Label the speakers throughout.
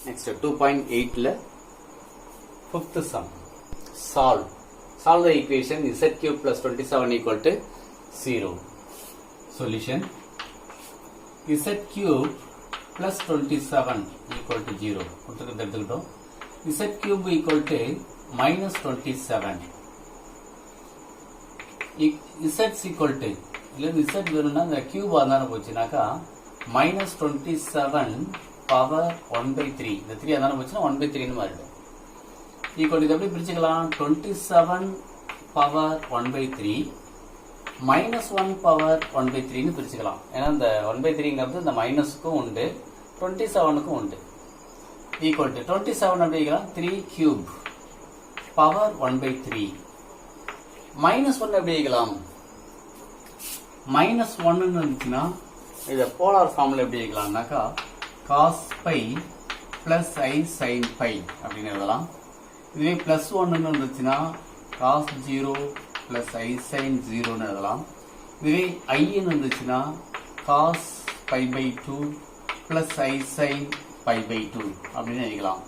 Speaker 1: Next 2.8 fifth sum. Solve the equation z cube plus 27 equal to 0. Solution z cube plus 27 equal to 0. Z cube equal to minus 27. Z is equal to Z வேணும்னா இந்த cube ஆதான போச்சுனாக்கா minus 27 power 1 by 3. இந்த 3 ஆதான போச்சுனா 1 by 3 ன்னு மாறிடும். Equal இது எப்படி பிரிச்சுக்கலாம்? 27 power 1 by 3 minus 1 power 1 by 3 ன்னு பிரிச்சுக்கலாம். ஏன்னா இந்த 1 by 3ங்கிறது இந்த மைனஸ்க்கும் உண்டு 27க்கும் உண்டு. ஈக்குவல் டு 27 அப்படிங்கிறோம் 3 cube power 1 by 3 minus 1 எப்படி எழுதலாம்? minus 1 ன்னு இருந்துச்சுன்னா இத போலார் ஃபார்முலா எப்படி எழுதலாம்னாக்கா cos pi plus I sin pi அப்படின்னு எழுதலாம். இதுவே plus 1 ன்னு இருந்துச்சுன்னா cos 0 plus I sin 0 ன்னு எழுதலாம். இதுவே I ன்னு இருந்துச்சுன்னா cos pi by 2 plus I sin pi by 2 அப்படின்னு எழுதலாம்.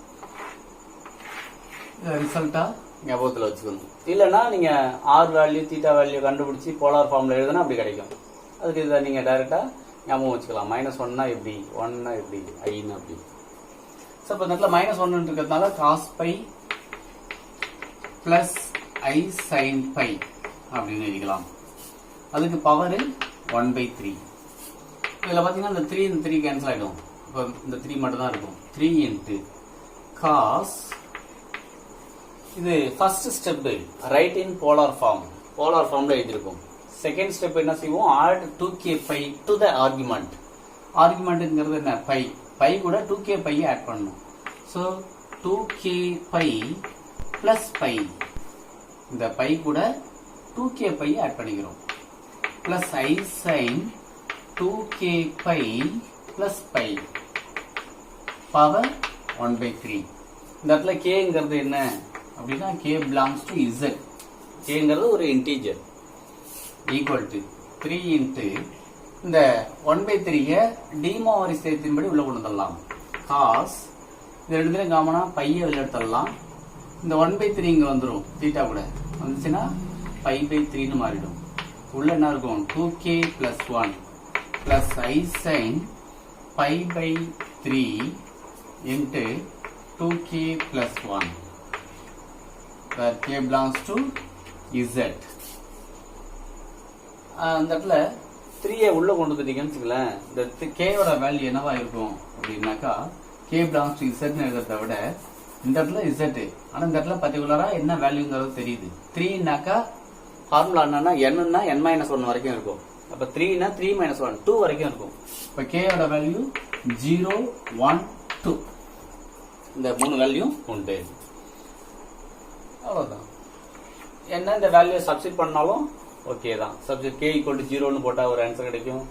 Speaker 1: இந்த ரிசல்ட்டா ஞாபகத்தில் வச்சுக்கணும். இல்லைன்னா நீங்க ஆர் வேல்யூ தீட்டா வேல்யூ கண்டுபிடிச்சி போலார் ஃபார்ம்ல எழுதுனா அப்படி கிடைக்கும். அதுக்கு இதை நீங்க டைரக்டா ஞாபகம் வச்சுக்கலாம். -1னா எப்படி, 1னா எப்படி, ஐன்னு அப்படி. ஸோ இப்போ இந்த இடத்துல -1 இருக்கிறதுனால cos pi plus i sine pi அப்படின்னு எழுதிக்கலாம். அதுக்கு பவர் 1/3. இதில் பார்த்தீங்கன்னா இந்த 3 இந்த 3 கேன்சல் ஆகிடும். இப்போ இந்த 3 மட்டும் தான் இருக்கும். 3 இன்ட்டு காஸ், இது first step right in polar ஃபார்ம்ல எழுதிருக்கும். செகண்ட் ஸ்டெப் என்ன செய்வோம்? Add 2k pi to the argument. ஆர்குமெண்ட்ங்கிறது என்ன? பை கூட 2k பை ஆட் பண்ணணும். So 2k pi plus pi, இந்த பை கூட 2k பை ஆட் பண்ணிக்கிறோம். Plus i sine 2k pi plus pi power 1/3. இந்த இடத்துல கேங்கிறது என்ன அப்படின்னா k belongs to z. கேங்கிறது ஒரு இன்டீஜர். ஈக்குவல் டு 3 இன்ட்டு இந்த 1/3 டீமோ வரிசையத்தின்படி உள்ள கொண்டு வந்துடலாம். காஸ் இது ரெண்டுத்தையும் காமனா பையை வெளில எடுத்துடலாம். இந்த 1/3 இங்க வந்துடும். தீட்டா கூட வந்துச்சுன்னா π/3 மாறிடும். உள்ள என்ன இருக்கும்? 2k plus 1 plus I sin π/3 into 2k plus 1 where k belongs to z. அந்த இடத்துல 3 உள்ள கொண்டு வந்துட்டீங்கன்னு வச்சுக்கலேன். இந்த k ஓட வேல்யூ என்னவா இருக்கும் அப்படின்னாக்கா k belongs to z ன்னு எழுதுறத விட இந்த இடத்துல z, ஆனா இந்த இடத்துல பர்டிகுலரா என்ன வேல்யூங்கிறது தெரியுது. 3னாக்கா ஃபார்முலா என்னன்னா n-னா n-1 வரைக்கும் இருக்கும். அப்ப 3னா 3 - 1 2 வரைக்கும் இருக்கும். இப்ப k ஓட வேல்யூ 0 1 2 இந்த 3 வேல்யூ உண்டு. அவ்வளவுதான். என்ன இந்த வேல்யூ சப்ஸ்டிட் பண்ணாலும் ஓகே தான். சப்ஸ்டிட் k = 0ன்னு போட்டா ஒரு ஆன்சர் கிடைக்கும்,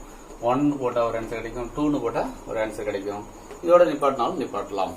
Speaker 1: 1 போட்டா ஒரு ஆன்சர் கிடைக்கும், 2ன்னு போட்டா ஒரு ஆன்சர் கிடைக்கும். இதோட நிப்பாட்டினாலும் நிப்பாட்டலாம்.